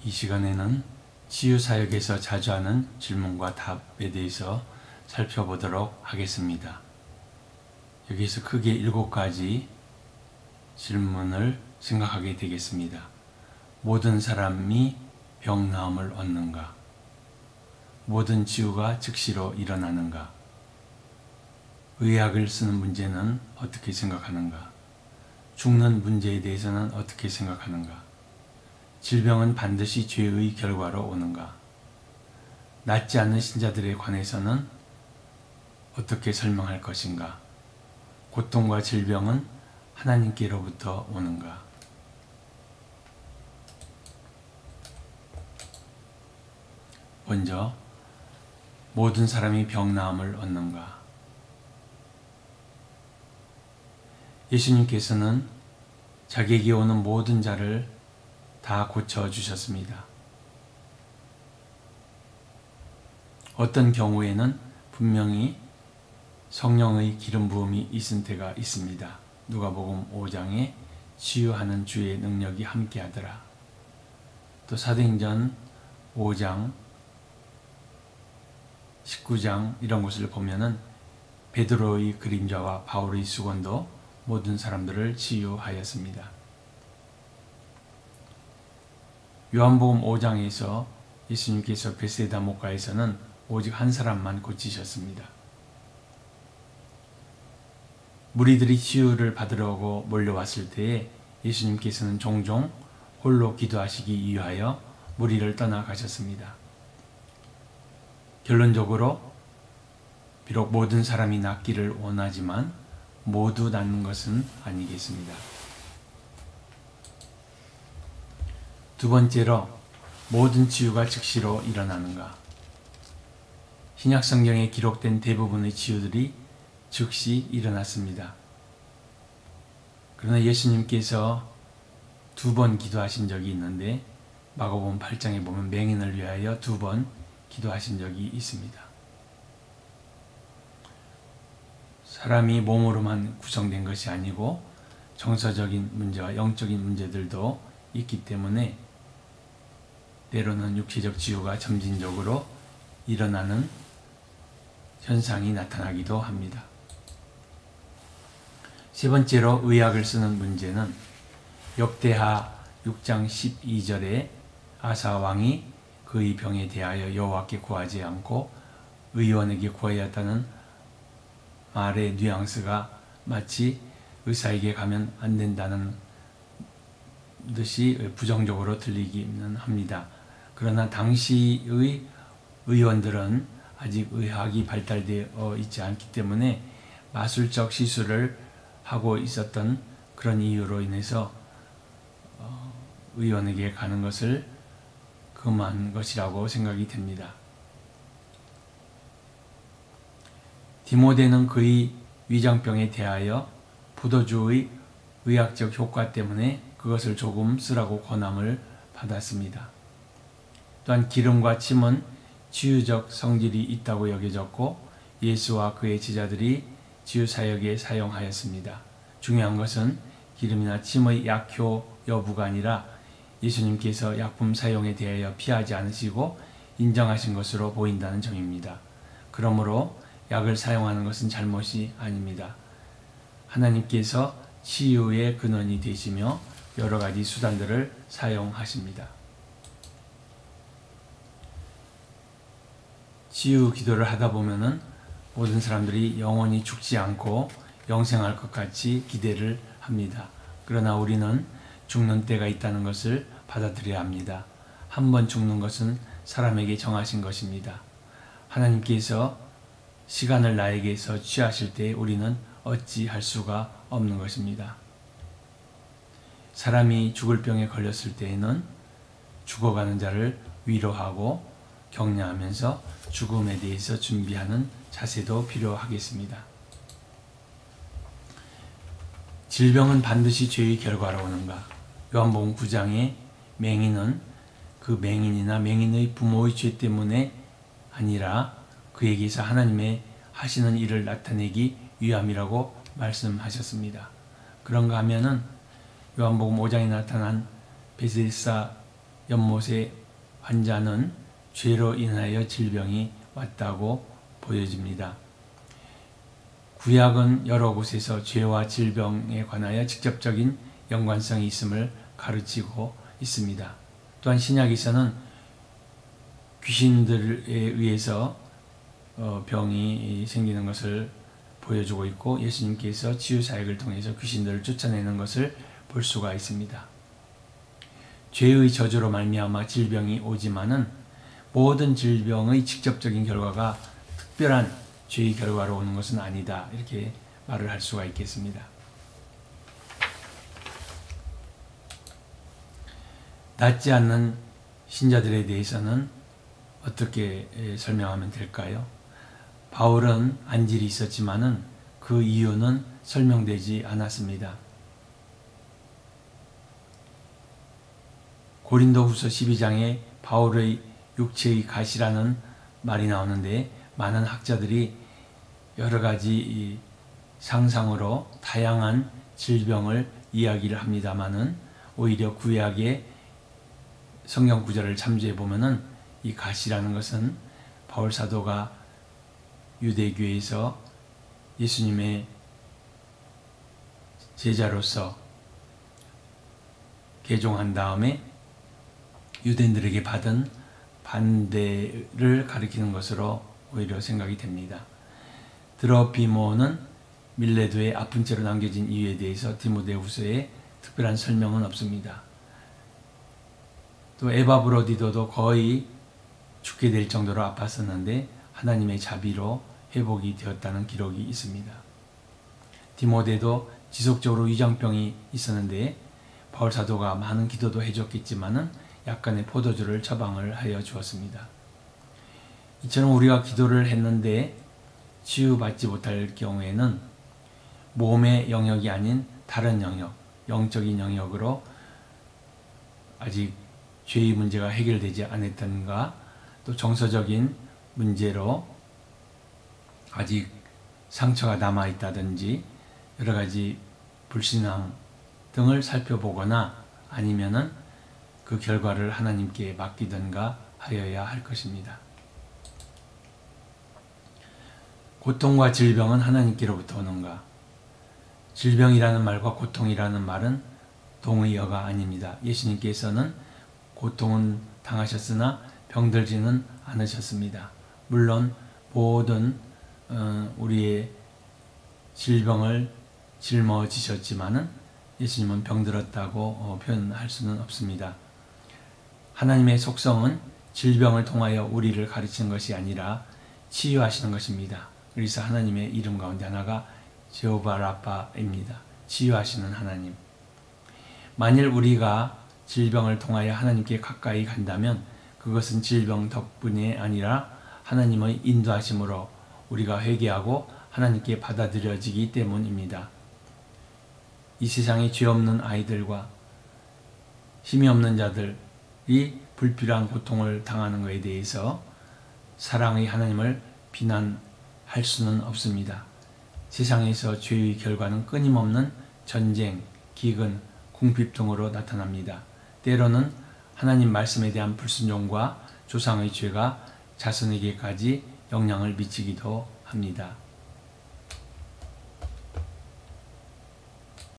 이 시간에는 치유사역에서 자주 하는 질문과 답에 대해서 살펴보도록 하겠습니다. 여기서 크게 7가지 질문을 생각하게 되겠습니다. 모든 사람이 병 나음을 얻는가? 모든 치유가 즉시로 일어나는가? 의학을 쓰는 문제는 어떻게 생각하는가? 죽는 문제에 대해서는 어떻게 생각하는가? 질병은 반드시 죄의 결과로 오는가? 낫지 않는 신자들에 관해서는 어떻게 설명할 것인가? 고통과 질병은 하나님께로부터 오는가? 먼저 모든 사람이 병 나음을 얻는가? 예수님께서는 자기에게 오는 모든 자를 다 고쳐주셨습니다. 어떤 경우에는 분명히 성령의 기름 부음이 있은 때가 있습니다. 누가복음 5장에 치유하는 주의 능력이 함께하더라. 또 사도행전 5장, 19장 이런 곳을 보면은 베드로의 그림자와 바울의 수건도 모든 사람들을 치유하였습니다. 요한복음 5장에서 예수님께서 베세다 목가에서는 오직 한 사람만 고치셨습니다. 무리들이 치유를 받으려고 몰려왔을 때에 예수님께서는 종종 홀로 기도하시기 위하여 무리를 떠나가셨습니다. 결론적으로 비록 모든 사람이 낫기를 원하지만 모두 낫는 것은 아니겠습니다. 두 번째로 모든 치유가 즉시로 일어나는가? 신약성경에 기록된 대부분의 치유들이 즉시 일어났습니다. 그러나 예수님께서 2번 기도하신 적이 있는데 마가복음 8장에 보면 맹인을 위하여 2번 기도하신 적이 있습니다. 사람이 몸으로만 구성된 것이 아니고 정서적인 문제와 영적인 문제들도 있기 때문에 때로는 육체적 치유가 점진적으로 일어나는 현상이 나타나기도 합니다. 세 번째로 의학을 쓰는 문제는 역대하 6장 12절에 아사 왕이 그의 병에 대하여 여호와께 구하지 않고 의원에게 구하였다는 말의 뉘앙스가 마치 의사에게 가면 안 된다는 듯이 부정적으로 들리기는 합니다. 그러나 당시의 의원들은 아직 의학이 발달되어 있지 않기 때문에 마술적 시술을 하고 있었던 그런 이유로 인해서 의원에게 가는 것을 금한 것이라고 생각이 됩니다. 디모데는 그의 위장병에 대하여 포도주의 의학적 효과 때문에 그것을 조금 쓰라고 권함을 받았습니다. 또한 기름과 침은 치유적 성질이 있다고 여겨졌고 예수와 그의 제자들이 치유사역에 사용하였습니다. 중요한 것은 기름이나 침의 약효 여부가 아니라 예수님께서 약품 사용에 대하여 피하지 않으시고 인정하신 것으로 보인다는 점입니다. 그러므로 약을 사용하는 것은 잘못이 아닙니다. 하나님께서 치유의 근원이 되시며 여러 가지 수단들을 사용하십니다. 치유 기도를 하다 보면은 모든 사람들이 영원히 죽지 않고 영생할 것 같이 기대를 합니다. 그러나 우리는 죽는 때가 있다는 것을 받아들여야 합니다. 한 번 죽는 것은 사람에게 정하신 것입니다. 하나님께서 시간을 나에게서 취하실 때 우리는 어찌할 수가 없는 것입니다. 사람이 죽을 병에 걸렸을 때에는 죽어가는 자를 위로하고 격려하면서 죽음에 대해서 준비하는 자세도 필요하겠습니다. 질병은 반드시 죄의 결과로 오는가? 요한복음 9장에 맹인은 그 맹인이나 맹인의 부모의 죄 때문에 아니라 그에게서 하나님의 하시는 일을 나타내기 위함이라고 말씀하셨습니다. 그런가 하면은 요한복음 5장에 나타난 베세다 연못의 환자는 죄로 인하여 질병이 왔다고 보여집니다. 구약은 여러 곳에서 죄와 질병에 관하여 직접적인 연관성이 있음을 가르치고 있습니다. 또한 신약에서는 귀신들에 의해서 병이 생기는 것을 보여주고 있고, 예수님께서 치유사역을 통해서 귀신들을 쫓아내는 것을 볼 수가 있습니다. 죄의 저주로 말미암아 질병이 오지만은 모든 질병의 직접적인 결과가 특별한 죄의 결과로 오는 것은 아니다, 이렇게 말을 할 수가 있겠습니다. 낫지 않는 신자들에 대해서는 어떻게 설명하면 될까요? 바울은 안질이 있었지만은 그 이유는 설명되지 않았습니다. 고린도후서 12장에 바울의 육체의 가시라는 말이 나오는데, 많은 학자들이 여러 가지 상상으로 다양한 질병을 이야기를 합니다마는, 오히려 구약의 성경 구절을 참조해 보면은 이 가시라는 것은 바울 사도가 유대교에서 예수님의 제자로서 개종한 다음에 유대인들에게 받은 반대를 가리키는 것으로 오히려 생각이 됩니다. 드로피모는 밀레도에 아픈 채로 남겨진 이유에 대해서 디모데후서에 특별한 설명은 없습니다. 또 에바브로디도도 거의 죽게 될 정도로 아팠었는데 하나님의 자비로 회복이 되었다는 기록이 있습니다. 디모데도 지속적으로 위장병이 있었는데 바울 사도가 많은 기도도 해줬겠지만은 약간의 포도주를 처방을 하여 주었습니다. 이처럼 우리가 기도를 했는데 치유받지 못할 경우에는 몸의 영역이 아닌 다른 영역, 영적인 영역으로 아직 죄의 문제가 해결되지 않았던가, 또 정서적인 문제로 아직 상처가 남아있다든지 여러 가지 불신앙 등을 살펴보거나 아니면은 그 결과를 하나님께 맡기든가 하여야 할 것입니다. 고통과 질병은 하나님께로부터 오는가? 질병이라는 말과 고통이라는 말은 동의어가 아닙니다. 예수님께서는 고통은 당하셨으나 병들지는 않으셨습니다. 물론 모든 우리의 질병을 짊어지셨지만은 예수님은 병들었다고 표현할 수는 없습니다. 하나님의 속성은 질병을 통하여 우리를 가르치는 것이 아니라 치유하시는 것입니다. 그래서 하나님의 이름 가운데 하나가 제호바 라파입니다. 치유하시는 하나님. 만일 우리가 질병을 통하여 하나님께 가까이 간다면 그것은 질병 덕분이 아니라 하나님의 인도하심으로 우리가 회개하고 하나님께 받아들여지기 때문입니다. 이 세상에 죄 없는 아이들과 힘이 없는 자들이 불필요한 고통을 당하는 것에 대해서 사랑의 하나님을 비난할 수는 없습니다. 세상에서 죄의 결과는 끊임없는 전쟁, 기근, 궁핍 등으로 나타납니다. 때로는 하나님 말씀에 대한 불순종과 조상의 죄가 자손에게까지 영향을 미치기도 합니다.